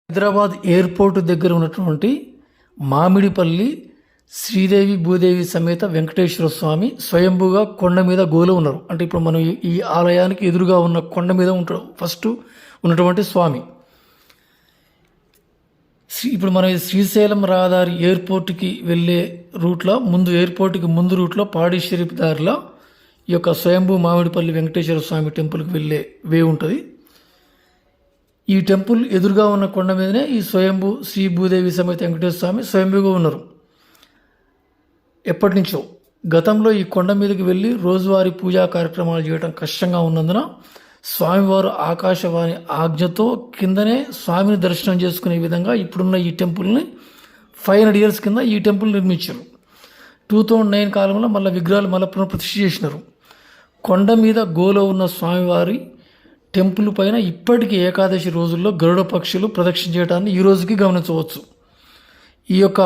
Hyderabad airport దగ్గర ఉన్నటువంటి మామిడిపల్లి శ్రీదేవి భూదేవి సమేత వెంకటేశ్వర స్వామి స్వయంభూగా కొండ మీద గోలు ఉన్నారు. అంటే ఇప్పుడు మనం ఈ ఆలయానికి ఎదురుగా ఉన్న కొండ మీద ఉంటాడు ఫస్ట్ ఉన్నటువంటి స్వామి. ఇప్పుడు మనం శ్రీశైలం రహదారి ఎయిర్పోర్ట్కి వెళ్ళే రూట్లో ఎయిర్పోర్ట్కి ముందు రూట్లో పాడి షరీఫ్ దారిలో ఈ యొక్క స్వయంభూ మామిడిపల్లి వెంకటేశ్వర స్వామి టెంపుల్కి వెళ్ళే వే ఉంటుంది. ఈ టెంపుల్ ఎదురుగా ఉన్న కొండ మీదనే ఈ స్వయంభూ శ్రీ భూదేవి సమేత వెంకటేశ్వర స్వామి స్వయంభూగా ఉన్నారు. ఎప్పటి నుంచో గతంలో ఈ కొండ మీదకి వెళ్ళి రోజువారీ పూజా కార్యక్రమాలు చేయడం కష్టంగా ఉన్నందున స్వామివారు ఆకాశవాణి ఆజ్ఞతో కిందనే స్వామిని దర్శనం చేసుకునే విధంగా ఇప్పుడున్న ఈ టెంపుల్ని 500 years కింద ఈ టెంపుల్ నిర్మించారు. 2009 కాలంలో మళ్ళీ విగ్రహాలు మళ్ళీ పునఃప్రతిష్ఠ చేసినారు. కొండ మీద గోలో ఉన్న స్వామివారి టెంపుల్ పైన ఇప్పటికీ ఏకాదశి రోజుల్లో గరుడ పక్షులు ప్రదక్షిణ చేయడాన్ని ఈ రోజుకి గమనించవచ్చు. ఈ యొక్క